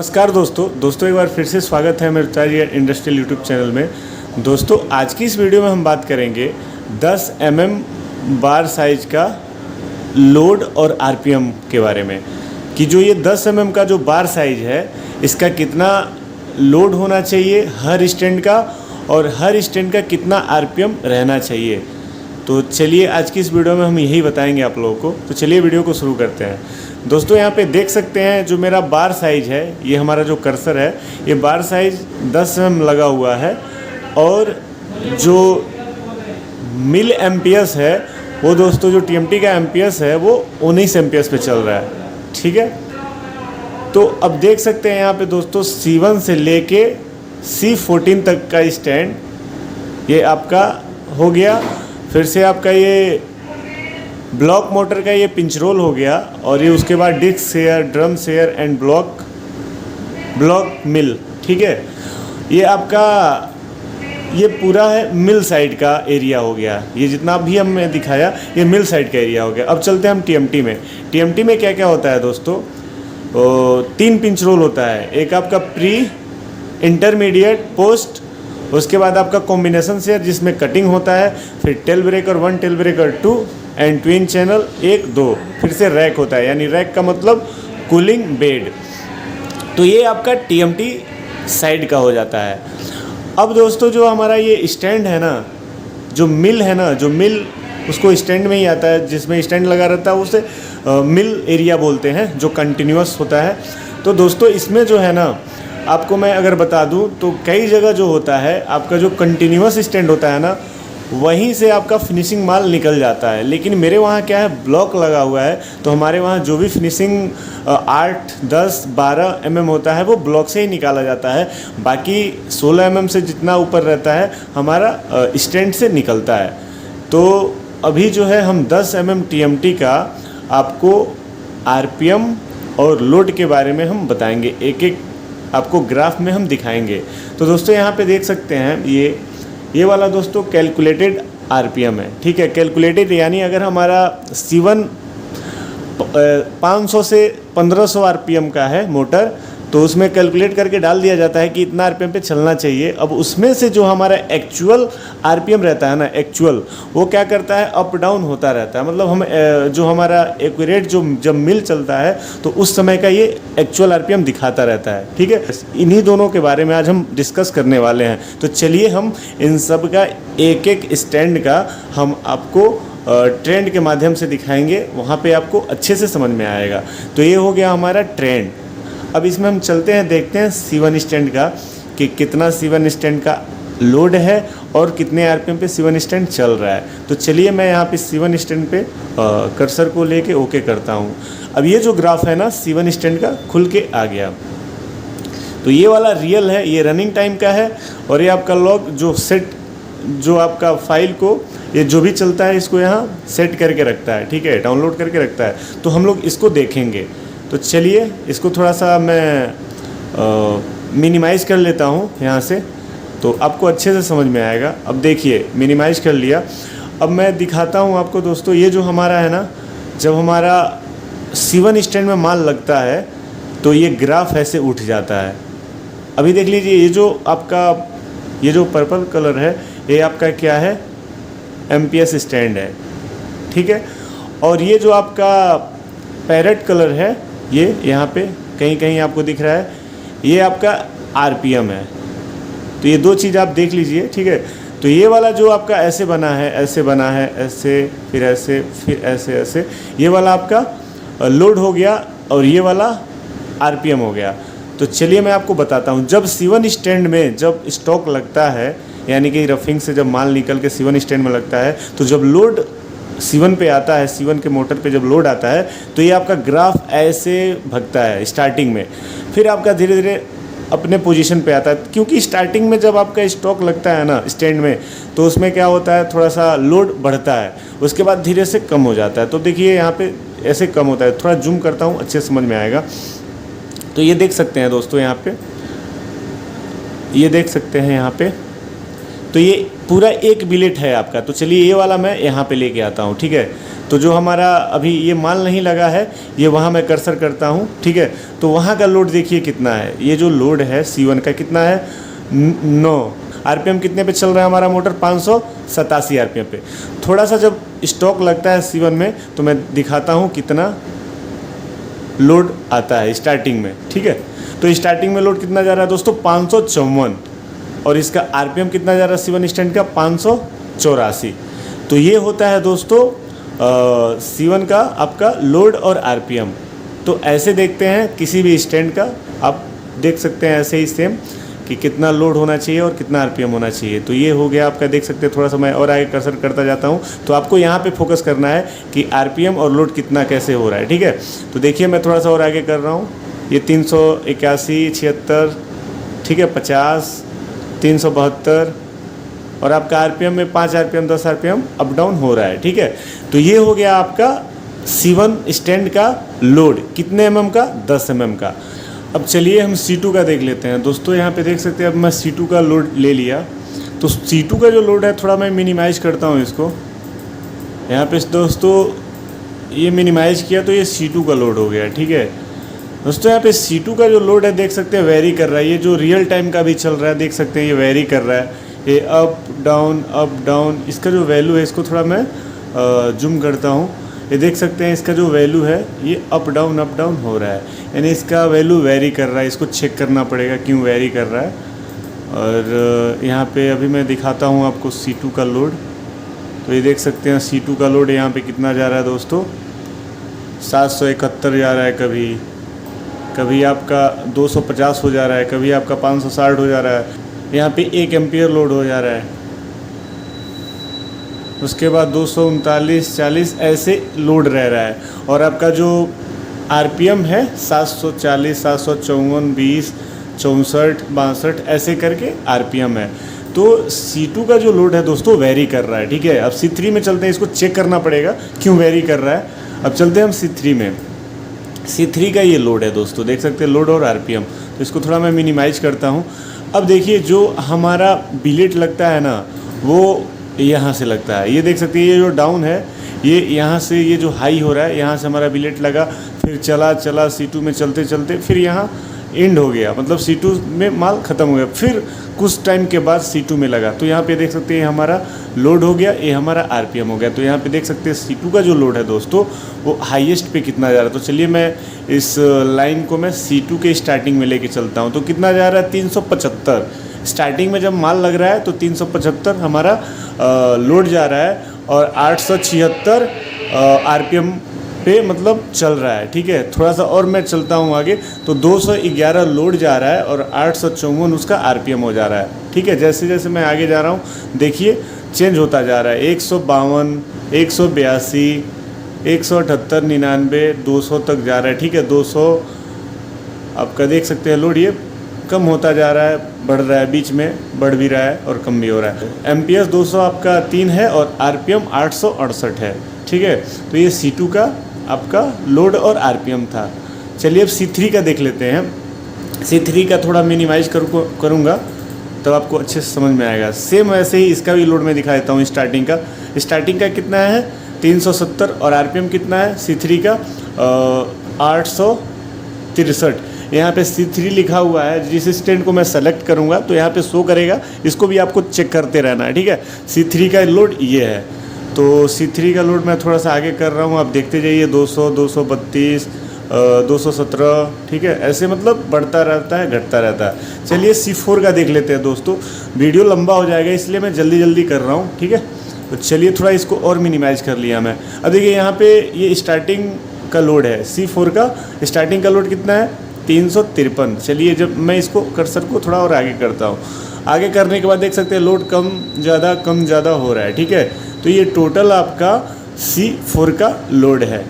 नमस्कार दोस्तों एक बार फिर से स्वागत है मेरे चार्ज इंडस्ट्रियल यूट्यूब चैनल में। दोस्तों आज की इस वीडियो में हम बात करेंगे 10 बार साइज का लोड और आरपीएम के बारे में कि जो ये 10 का जो बार साइज है इसका कितना लोड होना चाहिए हर स्टैंड का और हर स्टैंड का कितना आरपीएम रहना चाहिए। तो चलिए आज की इस वीडियो में हम यही बताएंगे आप लोगों को। तो चलिए वीडियो को शुरू करते हैं। दोस्तों यहाँ पे देख सकते हैं जो मेरा बार साइज है, ये हमारा जो कर्सर है ये बार साइज 10 लगा हुआ है और जो मिल एम्पियर्स है वो दोस्तों जो टीएमटी का एम्पियर्स है वो 19 एम्पियर्स पे चल रहा है। ठीक है, तो अब देख सकते हैं यहाँ पे दोस्तों C1 से लेके C14 तक का स्टैंड ये आपका हो गया। फिर से आपका ये ब्लॉक मोटर का ये पिंच रोल हो गया और ये उसके बाद disc shear, drum shear and block mill. ठीक है, ये आपका ये पूरा है मिल साइड का एरिया हो गया। ये जितना भी हमने दिखाया ये मिल साइड का एरिया हो गया। अब चलते हैं हम टीएमटी में। टीएमटी में क्या क्या होता है दोस्तों? 3 पिंच रोल होता है। एक आपका प्री, इंटरमीडिएट, पोस्ट, उसके बाद आपका कॉम्बिनेशन शेयर जिसमें कटिंग होता है, फिर tail breaker 1, tail breaker 2 and twin channel 1, 2, फिर से रैक होता है, यानी रैक का मतलब कूलिंग बेड। तो ये आपका टीएमटी साइड का हो जाता है। अब दोस्तों जो हमारा ये स्टैंड है ना, जो मिल है ना, जो मिल उसको स्टैंड में ही आता है, जिसमें स्टैंड लगा रहता है उसे मिल एरिया बोलते हैं, जो कंटिन्यूअस होता है। तो दोस्तों इसमें जो है ना आपको मैं अगर बता दूं तो कई जगह जो होता है आपका जो कंटिन्यूअस स्टैंड होता है ना वहीं से आपका फिनिशिंग माल निकल जाता है। लेकिन मेरे वहाँ क्या है, ब्लॉक लगा हुआ है, तो हमारे वहाँ जो भी फिनिशिंग 8, 10, 12 होता है वो ब्लॉक से ही निकाला जाता है। बाकी 16 से जितना ऊपर रहता है हमारा स्टैंड से निकलता है। तो अभी जो है हम 10 टीएमटी का आपको आरपीएम और लोड के बारे में हम बताएंगे, एक एक आपको ग्राफ में हम दिखाएंगे। तो दोस्तों यहाँ पे देख सकते हैं ये वाला दोस्तों कैलकुलेटेड आरपीएम है। ठीक है, कैलकुलेटेड यानी अगर हमारा C1 500 से 1500 आरपीएम का है मोटर तो उसमें कैलकुलेट करके डाल दिया जाता है कि इतना आरपीएम पे चलना चाहिए। अब उसमें से जो हमारा एक्चुअल आरपीएम रहता है ना, एक्चुअल वो क्या करता है, अप डाउन होता रहता है। मतलब हम जो हमारा एक्यूरेट जो जब मिल चलता है तो उस समय का ये एक्चुअल आरपीएम दिखाता रहता है। ठीक है, इन्हीं दोनों के बारे में आज हम डिस्कस करने वाले हैं। तो चलिए हम इन सब का एक एक स्टैंड का हम आपको ट्रेंड के माध्यम से दिखाएंगे, वहाँ पे आपको अच्छे से समझ में आएगा। तो ये हो गया हमारा ट्रेंड। अब इसमें हम चलते हैं, देखते हैं C1 स्टैंड का कि कितना C1 स्टैंड का लोड है और कितने आरपीएम पे C1 स्टैंड चल रहा है। तो चलिए मैं यहाँ पे C1 स्टैंड पे कर्सर को लेके ओके करता हूँ। अब ये जो ग्राफ है ना C1 स्टैंड का खुल के आ गया। तो ये वाला रियल है, ये रनिंग टाइम का है और ये आपका लॉग जो सेट जो आपका फाइल को ये जो भी चलता है इसको यहाँ सेट करके रखता है। ठीक है, डाउनलोड करके रखता है। तो हम लोग इसको देखेंगे। तो चलिए इसको थोड़ा सा मैं मिनिमाइज़ कर लेता हूँ यहाँ से, तो आपको अच्छे से समझ में आएगा। अब देखिए मिनिमाइज़ कर लिया। अब मैं दिखाता हूँ आपको दोस्तों, ये जो हमारा है ना, जब हमारा C1 स्टैंड में माल लगता है तो ये ग्राफ ऐसे उठ जाता है। अभी देख लीजिए ये जो आपका ये जो पर्पल कलर है ये आपका क्या है, एम्पियर्स स्टैंड है। ठीक है, और ये जो आपका पैरेट कलर है ये यहाँ पे कहीं कहीं आपको दिख रहा है, ये आपका आरपीएम है। तो ये दो चीज़ आप देख लीजिए। ठीक है, तो ये वाला जो आपका ऐसे बना है, ऐसे बना है, ऐसे फिर ऐसे फिर ऐसे ऐसे, ये वाला आपका लोड हो गया और ये वाला आरपीएम हो गया। तो चलिए मैं आपको बताता हूँ, जब C1 स्टैंड में जब स्टॉक लगता है, यानी कि रफिंग से जब माल निकल के C1 स्टैंड में लगता है, तो जब लोड C1 पे आता है, C1 के मोटर पे जब लोड आता है तो ये आपका ग्राफ ऐसे भगता है स्टार्टिंग में, फिर आपका धीरे धीरे अपने पोजीशन पे आता है। क्योंकि स्टार्टिंग में जब आपका स्टॉक लगता है ना स्टैंड में तो उसमें क्या होता है, थोड़ा सा लोड बढ़ता है, उसके बाद धीरे से कम हो जाता है। तो देखिए यहाँ पे ऐसे कम होता है। थोड़ा जूम करता हूँ, अच्छे समझ में आएगा। तो ये देख सकते हैं दोस्तों, यहाँ पे ये देख सकते हैं यहाँ पे, तो ये पूरा एक बिलेट है आपका। तो चलिए ये वाला मैं यहाँ पे लेके आता हूँ, ठीक है। तो जो हमारा अभी ये माल नहीं लगा है, ये वहाँ मैं कर्सर करता हूँ, ठीक है। तो वहाँ का लोड देखिए कितना है। ये जो लोड है C1 का कितना है, 9 RPM कितने पे चल रहा है हमारा मोटर, 587 RPM पे। थोड़ा सा जब स्टॉक लगता है C1 में तो मैं दिखाता हूँ कितना लोड आता है स्टार्टिंग में, ठीक है। तो स्टार्टिंग में लोड कितना जा रहा है दोस्तों, 554, और इसका RPM कितना जा रहा है C1 स्टैंड का, 584। तो ये होता है दोस्तों C1 का आपका लोड और RPM। तो ऐसे देखते हैं किसी भी स्टैंड का, आप देख सकते हैं ऐसे ही सेम कि कितना लोड होना चाहिए और कितना RPM होना चाहिए। तो ये हो गया आपका, देख सकते हैं। थोड़ा सा मैं और आगे कर्सर करता जाता हूँ। तो आपको यहाँ पे फोकस करना है कि RPM और लोड कितना कैसे हो रहा है, ठीक है। तो देखिए मैं थोड़ा सा और आगे कर रहा हूँ। ये 381, 76, ठीक है, 50, 372, और आपका RPM में 5 RPM 10 RPM अप डाउन हो रहा है, ठीक है। तो ये हो गया आपका C1 स्टैंड का लोड, कितने mm का, 10 mm का। अब चलिए हम C2 का देख लेते हैं दोस्तों। यहाँ पे देख सकते हैं, अब मैं C2 का लोड ले लिया। तो C2 का जो लोड है थोड़ा मैं मिनिमाइज़ करता हूँ इसको। यहाँ पे दोस्तों ये मिनिमाइज़ किया तो ये C2 का लोड हो गया, ठीक है दोस्तों। यहाँ पे C2 का जो लोड है देख सकते हैं वेरी कर रहा है। ये जो रियल टाइम का भी चल रहा है, देख सकते हैं ये वेरी कर रहा है, ये अप डाउन। इसका जो वैल्यू है, इसको थोड़ा मैं जूम करता हूँ। ये देख सकते हैं इसका जो वैल्यू है ये अप डाउन हो रहा है, यानी इसका वैल्यू वेरी कर रहा है। इसको चेक करना पड़ेगा क्यों वेरी कर रहा है। और यहाँ पे अभी मैं दिखाता हूँ आपको C2 का लोड। तो ये देख सकते हैं C2 का लोड यहाँ पे कितना जा रहा है दोस्तों, 771 जा रहा है, कभी आपका 250 हो जा रहा है, कभी आपका 560 हो जा रहा है। यहाँ पे 1 एम्पियर लोड हो जा रहा है। उसके बाद 239, 40 ऐसे लोड रह रहा है। और आपका जो RPM है 740, 754, 20, 64, 62 ऐसे करके RPM है। तो C2 का जो लोड है दोस्तों वेरी कर रहा है, ठीक है। अब C3 में चलते हैं, इसको चेक करना पड़ेगा क्यों वेरी कर रहा है। अब चलते हैं हम C3 में। C3 का ये लोड है दोस्तों, देख सकते हैं लोड और RPM। तो इसको थोड़ा मैं मिनिमाइज करता हूँ। अब देखिए जो हमारा बिलेट लगता है ना, वो यहाँ से लगता है। ये देख सकते हैं ये जो डाउन है, ये यहाँ से ये जो हाई हो रहा है, यहाँ से हमारा बिलेट लगा, फिर चला C2 में चलते चलते फिर यहाँ एंड हो गया, मतलब C2 में माल ख़त्म हो गया। फिर कुछ टाइम के बाद C2 में लगा। तो यहाँ पे देख सकते हैं हमारा लोड हो गया, ये हमारा RPM हो गया। तो यहाँ पे देख सकते हैं C2 का जो लोड है दोस्तों वो हाईएस्ट पे कितना जा रहा है। तो चलिए मैं इस लाइन को मैं C2 के स्टार्टिंग में लेके चलता हूँ। तो कितना जा रहा है, 375। स्टार्टिंग में जब माल लग रहा है तो 375 हमारा लोड जा रहा है, और 876 RPM पे मतलब चल रहा है, ठीक है। थोड़ा सा और मैं चलता हूँ आगे, तो 211 लोड जा रहा है और 854 उसका RPM हो जा रहा है, ठीक है। जैसे जैसे मैं आगे जा रहा हूँ देखिए चेंज होता जा रहा है। 152, 182, 178, 99, 200 तक जा रहा है, ठीक है। 200 आपका देख सकते हैं लोड ये कम होता जा रहा है, बढ़ रहा है, बीच में बढ़ भी रहा है और कम भी हो रहा है। एम्पियर्स 200 आपका 3 है और RPM 868 है, ठीक है। तो ये C2 का आपका लोड और RPM था। चलिए अब C3 का देख लेते हैं। C3 का थोड़ा मिनिमाइज करूँगा तब आपको अच्छे से समझ में आएगा। सेम वैसे ही इसका भी लोड मैं दिखा देता हूँ। स्टार्टिंग का कितना है, 370, और RPM कितना है C3 का, 863। यहाँ पे C3 लिखा हुआ है। जिस स्टैंड को मैं सेलेक्ट करूँगा तो यहाँ पे शो करेगा, इसको भी आपको चेक करते रहना है, ठीक है। C3 का लोड ये है। तो C3 का लोड मैं थोड़ा सा आगे कर रहा हूँ, आप देखते जाइए। 200, 232, 217, ठीक है। ऐसे मतलब बढ़ता रहता है, घटता रहता है। चलिए C4 का देख लेते हैं दोस्तों। वीडियो लंबा हो जाएगा इसलिए मैं जल्दी जल्दी कर रहा हूँ, ठीक है। तो चलिए थोड़ा इसको और मिनिमाइज कर लिया मैं। अब देखिए यहाँ पे ये स्टार्टिंग का लोड है। C4 का स्टार्टिंग का लोड कितना है, 353। चलिए जब मैं इसको कर्सर को थोड़ा और आगे करता हूँ, आगे करने के बाद देख सकते हैं लोड कम ज़्यादा हो रहा है, ठीक है। तो ये टोटल आपका C4 का लोड है,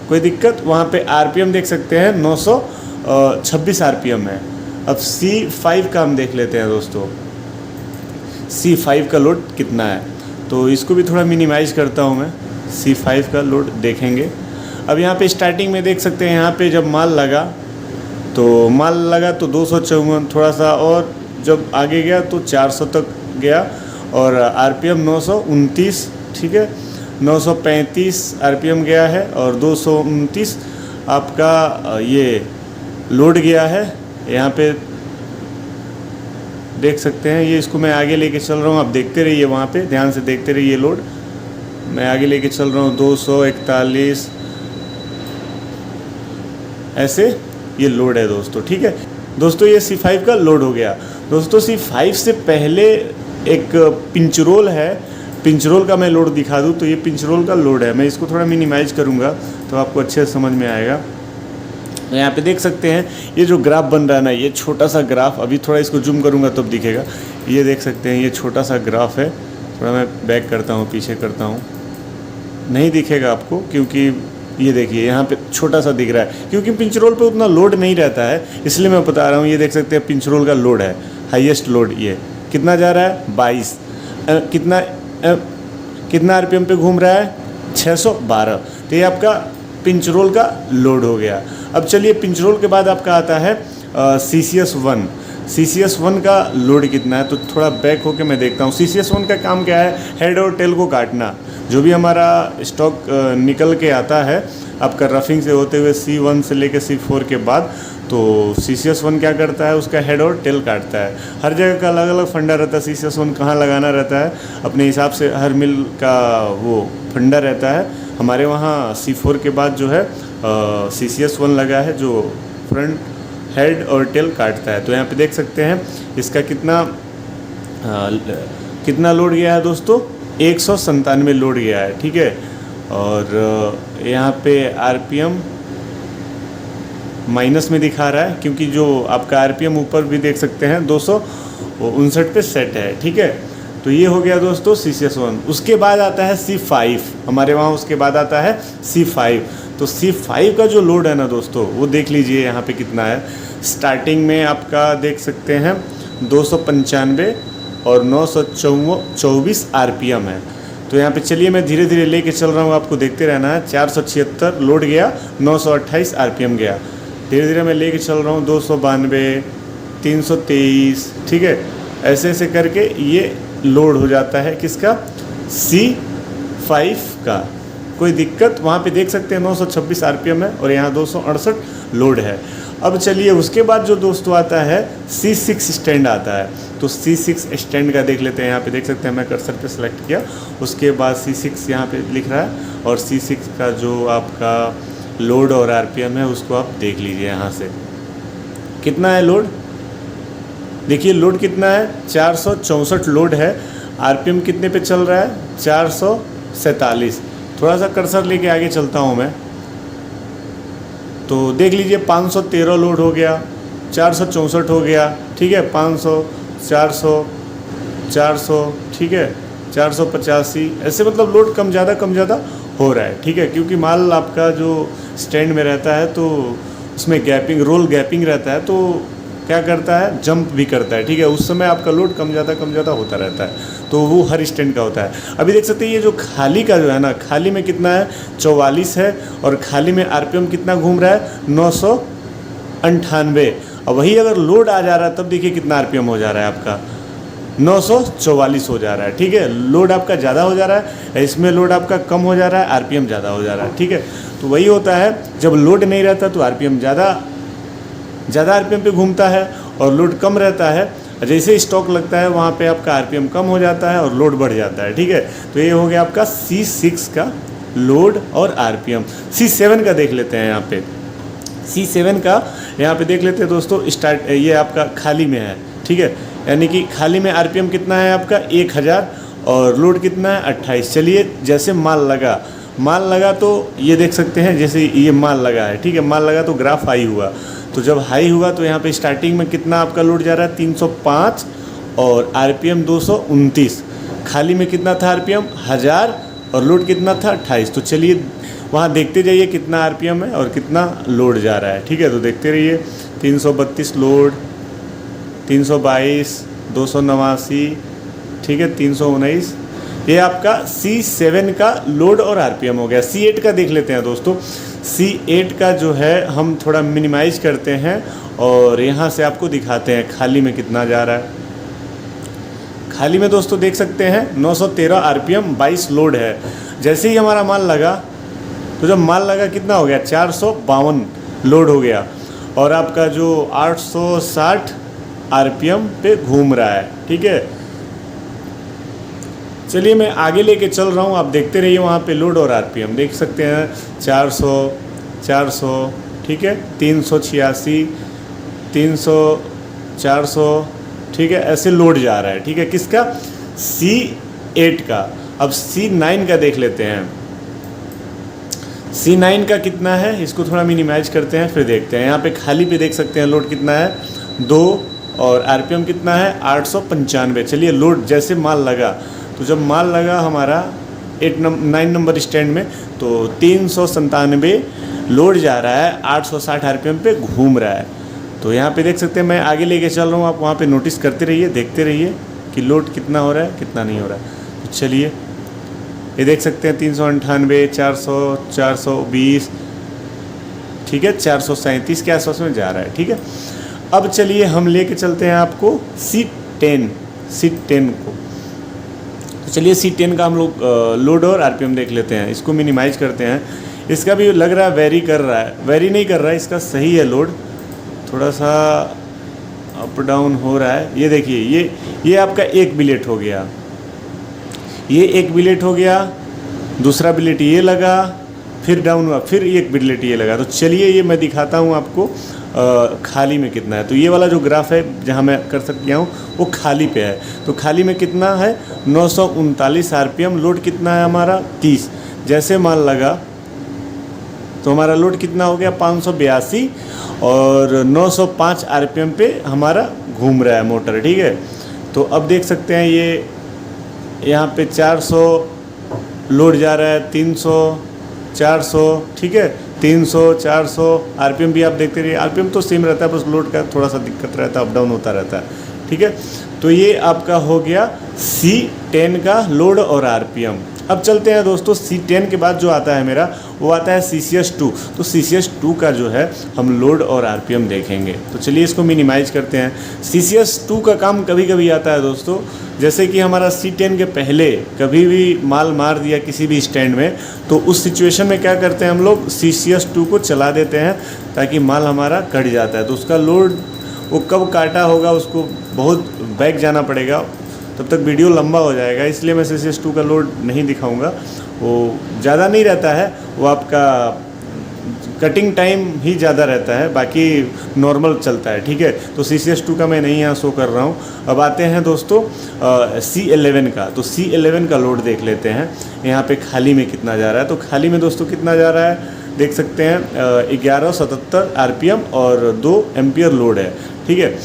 कोई दिक्कत। वहाँ पे RPM देख सकते हैं 926 RPM है। अब C5 का हम देख लेते हैं दोस्तों, C5 का लोड कितना है। तो इसको भी थोड़ा मिनिमाइज करता हूँ मैं। C5 का लोड देखेंगे। अब यहाँ पे स्टार्टिंग में देख सकते हैं, यहाँ पे जब माल लगा तो 254, थोड़ा सा और जब आगे गया तो 400 तक गया, और आरपीएम 929, ठीक है, 935 आरपीएम गया है और 229 आपका ये लोड गया है। यहाँ पे देख सकते हैं, ये इसको मैं आगे लेके चल रहा हूँ, आप देखते रहिए, वहाँ पे ध्यान से देखते रहिए। लोड मैं आगे लेके चल रहा हूँ, 241 ऐसे ये लोड है दोस्तों, ठीक है दोस्तों। ये C5 का लोड हो गया दोस्तों। C5 से पहले एक पिंच रोल है, पिंच रोल का मैं लोड दिखा दूँ तो ये पिंच रोल का लोड है। मैं इसको थोड़ा मिनिमाइज करूँगा तो आपको अच्छे से समझ में आएगा। यहाँ पे देख सकते हैं ये जो ग्राफ बन रहा है ना, ये छोटा सा ग्राफ, अभी थोड़ा इसको जूम करूँगा तब दिखेगा। ये देख सकते हैं, ये छोटा सा ग्राफ है। थोड़ा मैं बैक करता हूँ, पीछे करता हूँ, नहीं दिखेगा आपको क्योंकि ये देखिए यहाँ पे छोटा सा दिख रहा है, क्योंकि पिंच रोल पे उतना लोड नहीं रहता है, इसलिए मैं बता रहा हूँ। ये देख सकते हैं पिंच रोल का लोड है, हाईएस्ट लोड। ये कितना जा रहा है? 22। कितना आरपीएम पे घूम रहा है? 612। तो ये आपका पिंच रोल का लोड हो गया। अब चलिए, पिंच रोल के बाद आपका आता है CCS1। CCS1 का लोड कितना है? तो थोड़ा बैक होके मैं देखता हूँ। CCS1 का काम क्या है? हेड और टेल को काटना। जो भी हमारा स्टॉक निकल के आता है आपका रफिंग से होते हुए C1 से लेके C4 के बाद, तो CCS1 क्या करता है? उसका हेड और टेल काटता है। हर जगह का अलग अलग फंडा रहता है। CCS1 कहाँ लगाना रहता है अपने हिसाब से, हर मिल का वो फंडा रहता है। हमारे वहाँ C4 के बाद जो है CCS1 लगा है, जो फ्रंट हेड और टेल काटता है। तो यहाँ पे देख सकते हैं इसका कितना लोड गया है दोस्तों? 197 लोड गया है, ठीक है। और यहाँ पे आरपीएम माइनस में दिखा रहा है, क्योंकि जो आपका आरपीएम ऊपर भी देख सकते हैं 259 पे सेट है, ठीक है। तो ये हो गया दोस्तों CCS1। उसके बाद आता है C5 हमारे वहाँ, उसके बाद आता है C5। तो C5 का जो लोड है ना दोस्तों, वो देख लीजिए यहाँ पे कितना है। स्टार्टिंग में आपका देख सकते हैं 295 और 924 आरपीएम है। तो यहाँ पे चलिए मैं धीरे धीरे लेके चल रहा हूँ, आपको देखते रहना है। 476 लोड गया, 928 आरपीएम गया। धीरे धीरे मैं लेके चल रहा हूँ, 292, 323, ठीक है। ऐसे ऐसे करके ये लोड हो जाता है किसका? C5 का। कोई दिक्कत? वहाँ पे देख सकते हैं 926 आरपीएम है और यहाँ 268 लोड है। अब चलिए उसके बाद जो दोस्तों आता है C6 स्टैंड आता है। तो C6 स्टैंड का देख लेते हैं। यहाँ पे देख सकते हैं, मैं कर्सर पे सेलेक्ट किया, उसके बाद C6 यहाँ पे लिख रहा है, और C6 का जो आपका लोड और आरपीएम है उसको आप देख लीजिए। यहाँ से कितना है लोड? देखिए लोड कितना है? 464 लोड है। आरपीएम कितने पे चल रहा है? 447। थोड़ा सा कर्सर लेके आगे चलता हूँ मैं, तो देख लीजिए 513 लोड हो गया, 464 हो गया, ठीक है। 500, 400, 400, ठीक है, 485, ऐसे मतलब लोड कम ज़्यादा हो रहा है, ठीक है। क्योंकि माल आपका जो स्टैंड में रहता है तो उसमें गैपिंग, रोल गैपिंग रहता है, तो क्या करता है? जंप भी करता है, ठीक है। उस समय आपका लोड कम ज़्यादा होता रहता है, तो वो हर स्टैंड का होता है। अभी देख सकते हैं ये जो खाली का जो है ना, खाली में कितना है? 44 है, और खाली में आरपीएम कितना घूम रहा है? 998। और वही अगर लोड आ जा रहा है तब देखिए कितना आरपीएम हो जा रहा है आपका? 944 हो जा रहा है, ठीक है। लोड आपका ज़्यादा हो जा रहा है, इसमें लोड आपका कम हो जा रहा है, आरपीएम ज़्यादा हो जा रहा है, ठीक है। तो वही होता है, जब लोड नहीं रहता तो आरपीएम ज़्यादा आरपीएम पे घूमता है, और लोड कम रहता है। जैसे स्टॉक लगता है वहाँ पे आपका आरपीएम कम हो जाता है और लोड बढ़ जाता है, ठीक है। तो ये हो गया आपका C6 का लोड और आरपीएम। C7 का देख लेते हैं। यहाँ पे C7 का यहाँ पे देख लेते हैं दोस्तों। स्टार्ट ये आपका खाली में है, ठीक है। यानी कि खाली में आरपीएम कितना है आपका? 1000, और लोड कितना है? 28। चलिए जैसे माल लगा तो ये देख सकते हैं, जैसे ये माल लगा है, ठीक है। माल लगा तो ग्राफ हाई हुआ, तो जब हाई हुआ तो यहाँ पे स्टार्टिंग में कितना आपका लोड जा रहा है? 305, और आरपीएम 229। खाली में कितना था आरपीएम? 1000, और लोड कितना था? 28। तो चलिए वहाँ देखते जाइए कितना आरपीएम है और कितना लोड जा रहा है, ठीक है। तो देखते रहिए, 332 लोड, 322, 289, ठीक है, 319। ये आपका C7 का लोड और आरपीएम हो गया। C8 का देख लेते हैं दोस्तों। C8 का जो है हम थोड़ा मिनिमाइज करते हैं और यहाँ से आपको दिखाते हैं खाली में कितना जा रहा है। खाली में दोस्तों देख सकते हैं 913 आरपीएम 22 लोड है। जैसे ही हमारा माल लगा तो जब माल लगा कितना हो गया 452 लोड हो गया और आपका जो 860 आरपीएम पे घूम रहा है। ठीक है, चलिए मैं आगे लेके चल रहा हूँ, आप देखते रहिए। वहाँ पे लोड और आरपीएम देख सकते हैं 400 400, ठीक है, 386 300 400, ठीक है, ऐसे लोड जा रहा है। ठीक है, किसका? C8 का। अब C9 का देख लेते हैं। C9 का कितना है, इसको थोड़ा मिनिमाइज करते हैं फिर देखते हैं। यहाँ पे खाली पे देख सकते हैं लोड कितना है 2 और आरपीएम कितना है 895। चलिए लोड जैसे माल लगा तो जब माल लगा हमारा 9 नंबर स्टैंड में तो 397 लोड जा रहा है, 860 आरपीएम पे घूम रहा है। तो यहाँ पे देख सकते हैं, मैं आगे लेके चल रहा हूँ, आप वहाँ पे नोटिस करते रहिए, देखते रहिए कि लोड कितना हो रहा है कितना नहीं हो रहा है। तो चलिए ये देख सकते हैं 398 400 420, ठीक है, 437 के आसपास में जा रहा है। ठीक है, अब चलिए हम लेके चलते हैं आपको C10 को। तो चलिए C10 का हम लोग लोड और आरपीएम देख लेते हैं। इसको मिनिमाइज करते हैं। इसका भी लग रहा है वेरी कर रहा है, वेरी नहीं कर रहा है, इसका सही है लोड, थोड़ा सा अप डाउन हो रहा है। ये देखिए ये आपका एक बिलेट हो गया, ये एक बिलेट हो गया, दूसरा बिलेट ये लगा, फिर डाउन हुआ, फिर एक बिलेट ये लगा। तो चलिए ये मैं दिखाता हूँ आपको खाली में कितना है। तो ये वाला जो ग्राफ है जहाँ मैं कर सकता हूँ वो खाली पे है। तो खाली में कितना है 939 आरपीएम, लोड कितना है हमारा 30। जैसे माल लगा तो हमारा लोड कितना हो गया 582 और 905 आरपीएम पे हमारा घूम रहा है मोटर। ठीक है, तो अब देख सकते हैं ये यहाँ पे 400 लोड जा रहा है, 300 400, ठीक है, 300 400 आरपीएम भी आप देखते रहिए। आरपीएम तो सेम रहता है, बस लोड का थोड़ा सा दिक्कत रहता है, अप डाउन होता रहता है। ठीक है, तो ये आपका हो गया C10 का लोड और आरपीएम। अब चलते हैं दोस्तों C10 के बाद जो आता है मेरा वो आता है CCS2। तो CCS2 का जो है हम लोड और आरपीएम देखेंगे। तो चलिए इसको मिनिमाइज करते हैं। CCS2 का काम कभी कभी आता है दोस्तों, जैसे कि हमारा C10 के पहले कभी भी माल मार दिया किसी भी स्टैंड में, तो उस सिचुएशन में क्या करते हैं हम लोग CCS2 को चला देते हैं ताकि माल हमारा कट जाता है। तो उसका लोड वो कब काटा होगा उसको बहुत बैक जाना पड़ेगा, तब तक वीडियो लंबा हो जाएगा, इसलिए मैं CCS2 का लोड नहीं दिखाऊंगा। वो ज़्यादा नहीं रहता है, वो आपका कटिंग टाइम ही ज़्यादा रहता है, बाकी नॉर्मल चलता है। ठीक है, तो CCS2 का मैं नहीं यहाँ शो कर रहा हूँ। अब आते हैं दोस्तों C11 का। तो C11 का लोड देख लेते हैं, यहाँ पे खाली में कितना जा रहा है। तो खाली में दोस्तों कितना जा रहा है देख सकते हैं 1177 आरपीएम और 2 एम्पियर लोड है। ठीक है,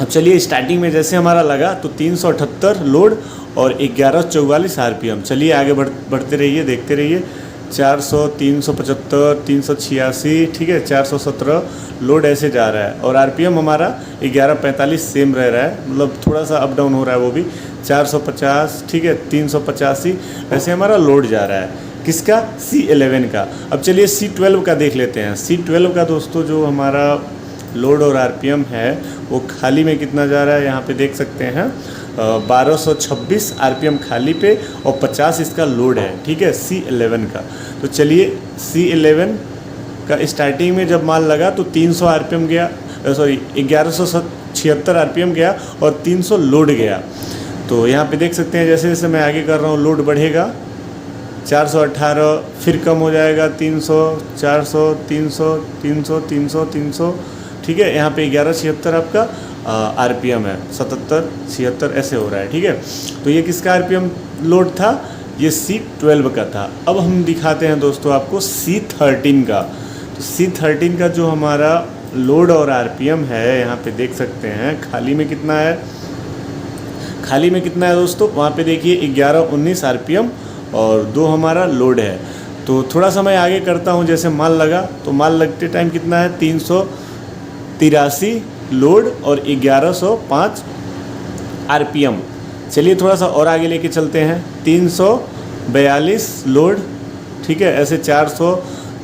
अब चलिए स्टार्टिंग में जैसे हमारा लगा तो 378 लोड और 1144 आरपीएम। चलिए आगे बढ़ते रहिए, देखते रहिए। 400 375 386, ठीक है, 417 लोड ऐसे जा रहा है और आरपीएम हमारा 1145 सेम रह रहा है, मतलब थोड़ा सा अप डाउन हो रहा है वो भी। 450, ठीक है, 385 ऐसे हमारा लोड जा रहा है। किसका? C11 का। अब चलिए C12 का देख लेते हैं। C12 का दोस्तों जो हमारा लोड और आरपीएम है वो खाली में कितना जा रहा है यहाँ पे देख सकते हैं 1226 आरपीएम खाली पे और 50 इसका लोड है। ठीक है, C11 का। तो चलिए C11 का स्टार्टिंग में जब माल लगा तो 300 आरपीएम गया, सॉरी 1176 आरपीएम गया और 300 लोड गया। तो यहाँ पे देख सकते हैं जैसे जैसे मैं आगे कर रहा हूँ लोड बढ़ेगा, 418 फिर कम हो जाएगा, 300 400 300 300 300 300, ठीक है। यहाँ पे 1176 आपका आरपीएम है, 77 76 ऐसे हो रहा है। ठीक है, तो ये किसका आरपीएम लोड था? ये C12 का था। अब हम दिखाते हैं दोस्तों आपको C13 का। तो C13 का जो हमारा लोड और आरपीएम है यहाँ पे देख सकते हैं। खाली में कितना है, खाली में कितना है दोस्तों, वहाँ पे देखिए 1119 आरपीएम और 2 हमारा लोड है। तो थोड़ा सा मैं आगे करता हूँ, जैसे माल लगा तो माल लगते टाइम कितना है 383 लोड और 1105 आरपीएम। चलिए थोड़ा सा और आगे लेके चलते हैं, 342 लोड, ठीक है, ऐसे 400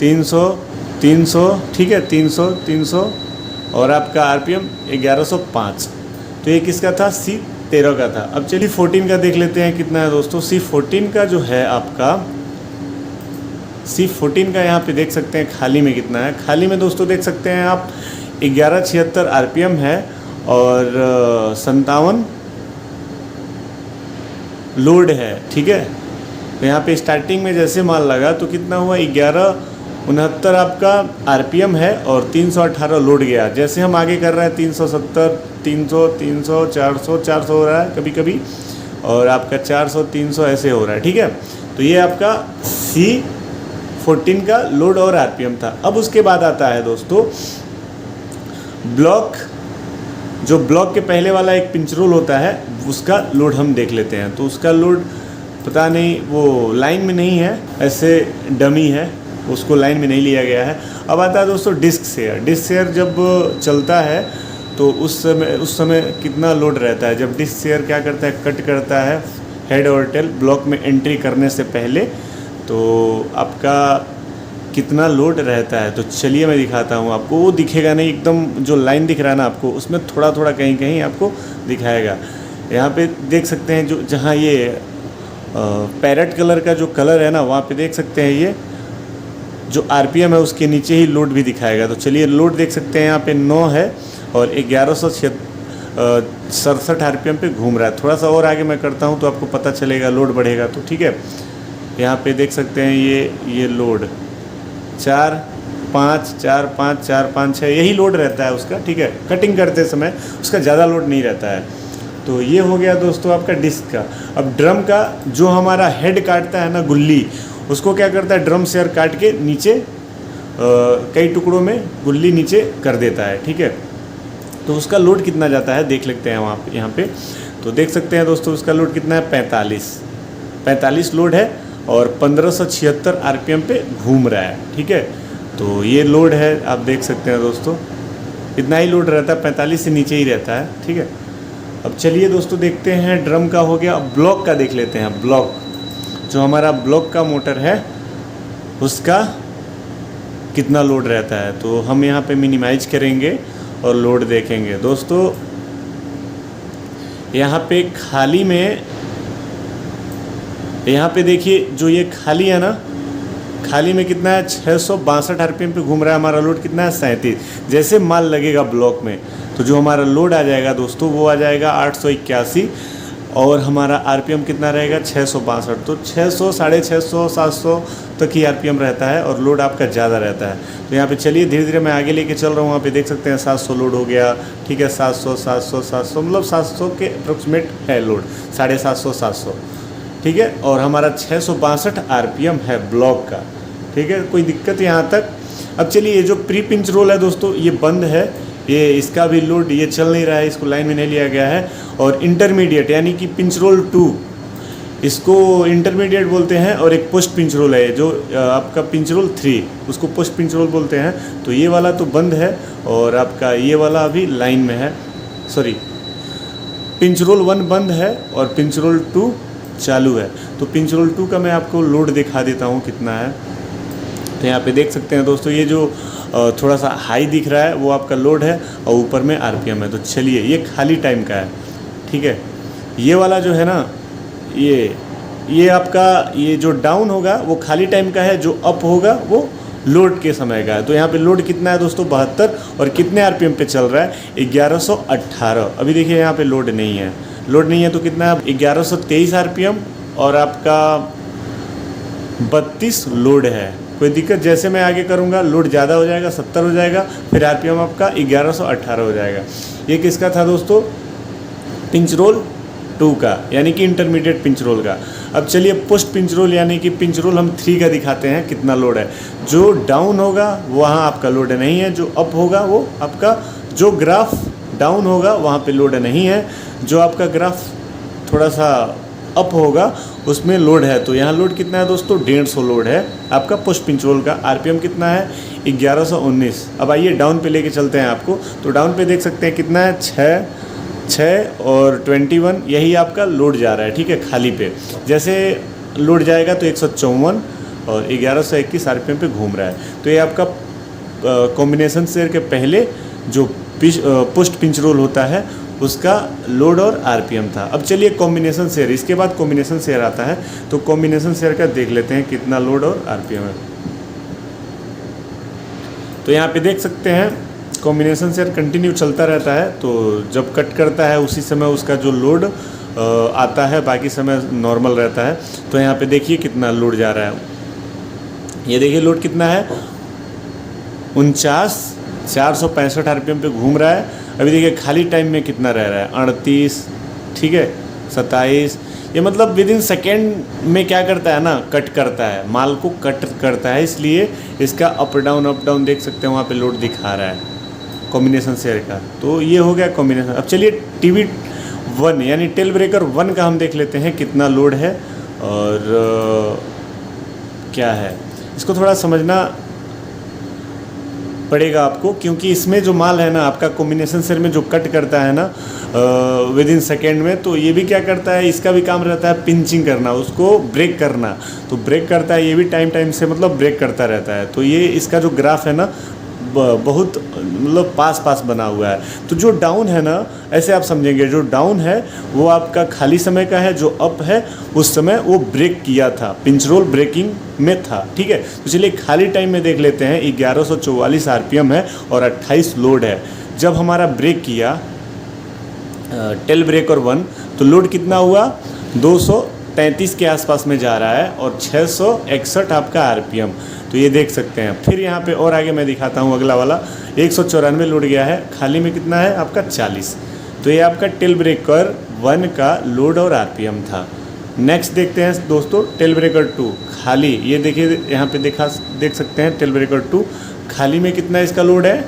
300 300, ठीक है, 300 300 और आपका आरपीएम 1105। तो ये किसका था? 13 का था। अब चलिए 14 का देख लेते हैं कितना है दोस्तों। C14 का जो है आपका, C14 का यहाँ पे देख सकते हैं खाली में कितना है। खाली में दोस्तों देख सकते हैं आप 1176 RPM है और 57 लोड है, ठीक है। तो यहाँ पे स्टार्टिंग में जैसे माल लगा तो कितना हुआ, 1169 आपका RPM है और 318 लोड गया। जैसे हम आगे कर रहे हैं 370, 300, 300, 400, 400 हो रहा है कभी कभी, और आपका 400, 300 ऐसे हो रहा है, ठीक है। तो ये आपका C14 का लोड और RPM था। अब उसके बाद आता है दोस्तों ब्लॉक। जो ब्लॉक के पहले वाला एक पिंच रोल होता है उसका लोड हम देख लेते हैं। तो उसका लोड पता नहीं, वो लाइन में नहीं है, ऐसे डमी है, उसको लाइन में नहीं लिया गया है। अब आता है दोस्तों डिस्क शेयर। डिस्क शेयर जब चलता है तो उस समय कितना लोड रहता है। जब डिस्क शेयर क्या करता है, कट करता है हेड और टेल ब्लॉक में एंट्री करने से पहले, तो आपका कितना लोड रहता है। तो चलिए मैं दिखाता हूँ आपको। वो दिखेगा नहीं, एकदम जो लाइन दिख रहा है ना आपको, उसमें थोड़ा थोड़ा कहीं कहीं आपको दिखाएगा। यहाँ पे देख सकते हैं जो जहाँ ये पैरेट कलर का जो कलर है ना, वहाँ पे देख सकते हैं ये जो RPM है उसके नीचे ही लोड भी दिखाएगा। तो चलिए लोड देख सकते हैं यहाँ पे 9 है और 1167 RPM पे घूम रहा है। थोड़ा सा और आगे मैं करता हूँ तो आपको पता चलेगा, लोड बढ़ेगा तो, ठीक है। यहाँ पे देख सकते हैं ये लोड 4, 5, 4, 5, 4, 5, 6 यही लोड रहता है उसका, ठीक है। कटिंग करते समय उसका ज़्यादा लोड नहीं रहता है। तो ये हो गया दोस्तों आपका डिस्क का। अब ड्रम का जो हमारा हेड काटता है ना गुल्ली, उसको क्या करता है, ड्रम शेयर काट के नीचे कई टुकड़ों में गुल्ली नीचे कर देता है, ठीक है। तो उसका लोड कितना जाता है देख लेते हैं यहाँ पे। तो देख सकते हैं दोस्तों उसका लोड कितना है, 45 लोड है और 1576 RPM पे घूम रहा है, ठीक है। तो ये लोड है, आप देख सकते हैं दोस्तों, इतना ही लोड रहता है, 45 से नीचे ही रहता है, ठीक है। अब चलिए दोस्तों देखते हैं ड्रम का हो गया। अब ब्लॉक का देख लेते हैं। ब्लॉक जो हमारा ब्लॉक का मोटर है उसका कितना लोड रहता है। तो हम यहाँ पे मिनिमाइज करेंगे और लोड देखेंगे दोस्तों। यहाँ पे खाली में, यहाँ पे देखिए जो ये खाली है ना, खाली में कितना है, 662 RPM पे घूम रहा है। हमारा लोड कितना है, 37। जैसे माल लगेगा ब्लॉक में तो जो हमारा लोड आ जाएगा दोस्तों वो आ जाएगा 881 और हमारा RPM कितना रहेगा, 662। तो 600, 650, 700 तक ही RPM रहता है और लोड आपका ज़्यादा रहता है। तो यहाँ पे चलिए धीरे धीरे मैं आगे लेके चल रहा हूँ। वहाँ पे देख सकते हैं 700 लोड हो गया, ठीक है। 700, 700, 700 मतलब 700 के अप्रोक्सीमेट है लोड, 750, 700, ठीक है। और हमारा 662 RPM है ब्लॉक का, ठीक है। कोई दिक्कत यहाँ तक। अब चलिए ये जो प्री पिंच रोल है दोस्तों ये बंद है, ये इसका भी लोड ये चल नहीं रहा है, इसको लाइन में नहीं लिया गया है। और इंटरमीडिएट यानी कि पिंच रोल 2, इसको इंटरमीडिएट बोलते हैं। और एक पोस्ट पिंच रोल है जो आपका पिंच रोल 3, उसको पोस्ट पिंच रोल बोलते हैं। तो ये वाला तो बंद है और आपका ये वाला अभी लाइन में है, सॉरी, पिंच रोल 1 बंद है और पिंच रोल 2 चालू है। तो पिंच रोल 2 का मैं आपको लोड दिखा देता हूँ कितना है। तो यहाँ पे देख सकते हैं दोस्तों ये जो थोड़ा सा हाई दिख रहा है वो आपका लोड है और ऊपर में RPM है। तो चलिए ये खाली टाइम का है, ठीक है। ये वाला जो है ना, ये आपका ये जो डाउन होगा वो खाली टाइम का है, जो अप होगा वो लोड के समय का है। तो यहाँ पे लोड कितना है दोस्तों, 72। और कितने RPM पे चल रहा है, 1118। अभी देखिए यहाँ पे लोड नहीं है, लोड नहीं है तो कितना है, 1123 RPM और आपका 32 लोड है। कोई दिक्कत, जैसे मैं आगे करूँगा लोड ज़्यादा हो जाएगा, 70 हो जाएगा, फिर RPM आपका 1118 हो जाएगा। ये किसका था दोस्तों, पिंच रोल 2 का, यानी कि इंटरमीडिएट पिंच रोल का। अब चलिए पोस्ट पिंच रोल यानी कि पिंच रोल हम 3 का दिखाते हैं कितना लोड है। जो डाउन होगा वहाँ आपका लोड नहीं है, जो अप होगा वो आपका, जो ग्राफ डाउन होगा वहाँ पे लोड नहीं है, जो आपका ग्राफ थोड़ा सा अप होगा उसमें लोड है। तो यहाँ लोड कितना है दोस्तों, 150 लोड है आपका पोस्ट पिंच रोल का। RPM कितना है, 1119। अब आइए डाउन पे लेके चलते हैं आपको। तो डाउन पे देख सकते हैं कितना है, 6 और 21, यही आपका लोड जा रहा है, ठीक है, खाली पे। जैसे लोड जाएगा तो 154 और 1121 RPM पे घूम रहा है। तो ये आपका कॉम्बिनेशन शेयर के पहले जो पोस्ट पिंच रोल होता है उसका लोड और आरपीएम था। अब चलिए कॉम्बिनेशन शेयर, इसके बाद कॉम्बिनेशन शेयर आता है, तो कॉम्बिनेशन शेयर का देख लेते हैं कितना लोड और आरपीएम है। तो यहाँ पे देख सकते हैं कॉम्बिनेशन शेयर कंटिन्यू चलता रहता है, तो जब कट करता है उसी समय उसका जो लोड आता है, बाकी समय नॉर्मल रहता है। तो यहाँ पे देखिए कितना लोड जा रहा है, ये देखिए लोड कितना है 49,465 आरपीएम पे घूम रहा है। अभी देखिए खाली टाइम में कितना रह रहा है 38, ठीक है 27। ये मतलब विद इन सेकेंड में क्या करता है ना, कट करता है, माल को कट करता है, इसलिए इसका अप डाउन देख सकते हैं, वहाँ पे लोड दिखा रहा है कॉम्बिनेशन शेयर का। तो ये हो गया कॉम्बिनेशन। अब चलिए टीवी 1 यानी टेल ब्रेकर 1 का हम देख लेते हैं कितना लोड है और क्या है। इसको थोड़ा समझना पड़ेगा आपको, क्योंकि इसमें जो माल है ना आपका कॉम्बिनेशन शेयर में जो कट करता है ना विद इन सेकेंड में, तो ये भी क्या करता है, इसका भी काम रहता है पिंचिंग करना, उसको ब्रेक करना। तो ब्रेक करता है, ये भी टाइम से मतलब ब्रेक करता रहता है। तो ये इसका जो ग्राफ है ना बहुत मतलब पास बना हुआ है। तो जो डाउन है ना, ऐसे आप समझेंगे, जो डाउन है वो आपका खाली समय का है, जो अप है उस समय वो ब्रेक किया था, पिंच रोल ब्रेकिंग में था, ठीक है। तो चलिए खाली टाइम में देख लेते हैं। 1144 आरपीएम है और 28 लोड है। जब हमारा ब्रेक किया टेल ब्रेकर 1 तो लोड कितना हुआ 233 के आसपास में जा रहा है और 661 आपका आरपीएम। तो ये देख सकते हैं। फिर यहाँ पे और आगे मैं दिखाता हूँ अगला वाला 194 लोड गया है, खाली में कितना है आपका 40। तो ये आपका टेल ब्रेकर 1 का लोड और आरपीएम था। नेक्स्ट देखते हैं दोस्तों टेल ब्रेकर 2 खाली। ये देखिए यहाँ पे देख सकते हैं टेल ब्रेकर 2 खाली में कितना इसका लोड है,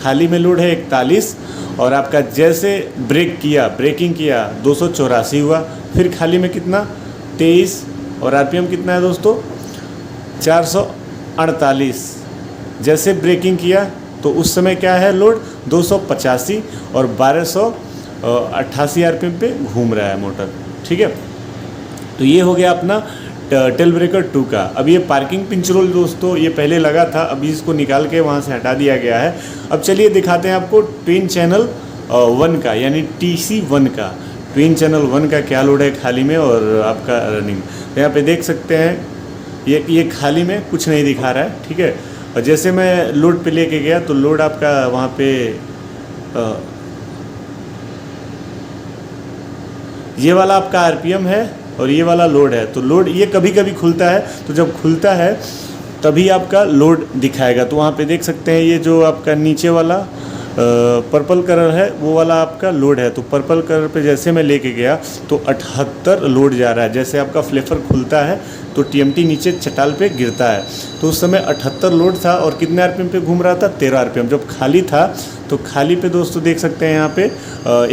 खाली में लोड है 41 और आपका जैसे ब्रेकिंग किया 284 हुआ। फिर खाली में कितना 23 और आरपीएम कितना है दोस्तों 448। जैसे ब्रेकिंग किया तो उस समय क्या है लोड 285 और 1288 आरपीएम पे घूम रहा है मोटर, ठीक है। तो ये हो गया अपना टेल ब्रेकर 2 का। अब ये पार्किंग पिंच रोल दोस्तों ये पहले लगा था, अभी इसको निकाल के वहाँ से हटा दिया गया है। अब चलिए दिखाते हैं आपको ट्विन चैनल 1 का यानी TC1 का। ट्विन चैनल 1 का क्या लोड है खाली में और आपका रनिंग। तो यहाँ पे देख सकते हैं ये खाली में कुछ नहीं दिखा रहा है, ठीक है। और जैसे मैं लोड पे लेके गया तो लोड आपका वहाँ पे ये वाला आपका आरपीएम है और ये वाला लोड है। तो लोड ये कभी कभी खुलता है, तो जब खुलता है तभी आपका लोड दिखाएगा। तो वहाँ पे देख सकते हैं ये जो आपका नीचे वाला पर्पल कलर है वो वाला आपका लोड है। तो पर्पल कलर पे जैसे मैं लेके गया तो 78 लोड जा रहा है। जैसे आपका फ्लेफर खुलता है तो टीएमटी नीचे चटाल पे गिरता है, तो उस समय 78 लोड था और कितने आरपीएम पे घूम रहा था 13 आरपीएम। जब खाली था तो खाली पे दोस्तों देख सकते हैं यहाँ पे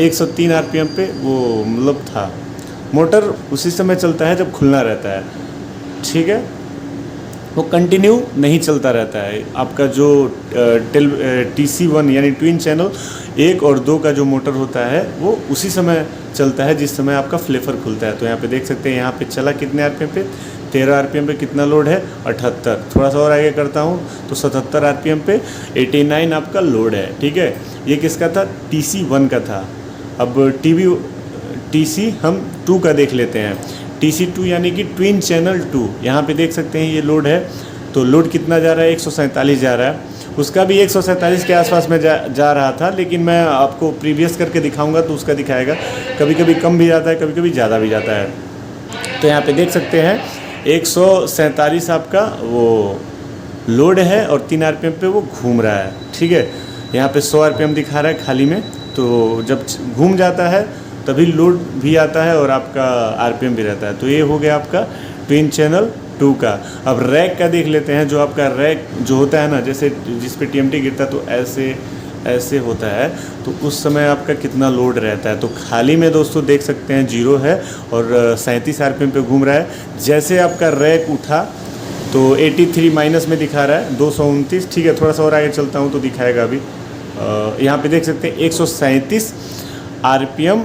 103 आरपीएम पे वो मतलब था। मोटर उसी समय चलता है जब खुलना रहता है, ठीक है। वो कंटिन्यू नहीं चलता रहता है। आपका जो TC1 यानी ट्विन चैनल 1 और 2 का जो मोटर होता है वो उसी समय चलता है जिस समय आपका फ्लेफर खुलता है। तो यहाँ पे देख सकते हैं यहाँ पे चला कितने आरपीएम पे 13 आरपीएम पे कितना लोड है 78। थोड़ा सा और आगे करता हूँ तो 77 आरपीएम पे 89 आपका लोड है, ठीक है। ये किसका था TC1 का था। अब TC हम 2 का देख लेते हैं। TC2 यानी कि ट्विन चैनल 2। यहाँ पे देख सकते हैं ये लोड है, तो लोड कितना जा रहा है 147 जा रहा है। उसका भी 147 के आसपास में जा रहा था, लेकिन मैं आपको प्रीवियस करके दिखाऊंगा तो उसका दिखाएगा। कभी कभी कम भी जाता है, कभी कभी ज़्यादा भी जाता है। तो यहाँ पे देख सकते हैं 147 आपका वो लोड है और 3 आरपीएम पे वो घूम रहा है, ठीक है। यहाँ पे 100 आरपीएम दिखा रहा है खाली में। तो जब घूम जाता है तभी लोड भी आता है और आपका आरपीएम भी रहता है। तो ये हो गया आपका ट्विन चैनल 2 का। अब रैक का देख लेते हैं। जो आपका रैक जो होता है ना, जैसे जिस पे टीएमटी गिरता है तो ऐसे होता है, तो उस समय आपका कितना लोड रहता है। तो खाली में दोस्तों देख सकते हैं 0 है और 37 आरपीएम पे घूम रहा है। जैसे आपका रैक उठा तो 83 माइनस में दिखा रहा है 229, ठीक है। थोड़ा सा और आगे चलता हूँ तो दिखाएगा अभी। यहाँ पे देख सकते हैं 137 आरपीएम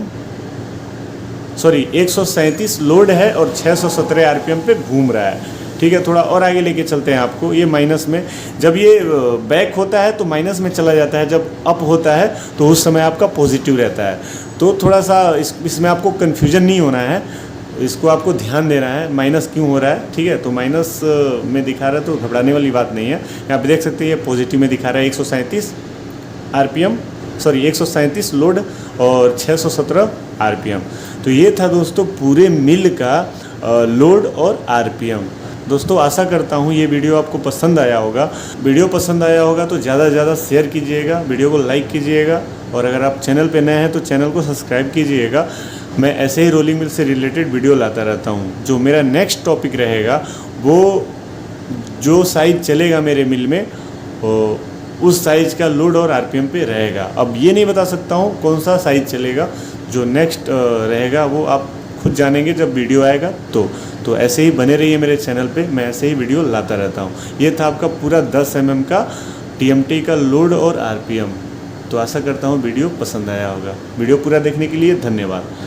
137 लोड है और 617 आरपीएम पे घूम रहा है, ठीक है, थोड़ा और आगे लेके चलते हैं आपको। ये माइनस में, जब ये बैक होता है तो माइनस में चला जाता है, जब अप होता है तो उस समय आपका पॉजिटिव रहता है। तो थोड़ा सा इसमें आपको कन्फ्यूजन नहीं होना है, इसको आपको ध्यान देना है माइनस क्यों हो रहा है। ठीक है, तो माइनस में दिखा रहा है तो घबराने वाली बात नहीं है। यहाँ पे देख सकते हैं ये पॉजिटिव में दिखा रहा है 137 आरपीएम, सॉरी 137 लोड और 617 आरपीएम। तो ये था दोस्तों पूरे मिल का लोड और आरपीएम। दोस्तों आशा करता हूँ ये वीडियो आपको पसंद आया होगा। वीडियो पसंद आया होगा तो ज़्यादा से ज़्यादा शेयर कीजिएगा, वीडियो को लाइक कीजिएगा, और अगर आप चैनल पे नए हैं तो चैनल को सब्सक्राइब कीजिएगा। मैं ऐसे ही रोलिंग मिल से रिलेटेड वीडियो लाता रहता हूँ। जो मेरा नेक्स्ट टॉपिक रहेगा वो जो साइज चलेगा मेरे मिल में उस साइज़ का लोड और आरपीएम पे रहेगा। अब ये नहीं बता सकता हूँ कौन सा साइज़ चलेगा, जो नेक्स्ट रहेगा वो आप खुद जानेंगे जब वीडियो आएगा। तो ऐसे ही बने रहिए मेरे चैनल पे, मैं ऐसे ही वीडियो लाता रहता हूँ। ये था आपका पूरा 10 mm का टीएमटी का लोड और आरपीएम। तो आशा करता हूँ वीडियो पसंद आया होगा। वीडियो पूरा देखने के लिए धन्यवाद।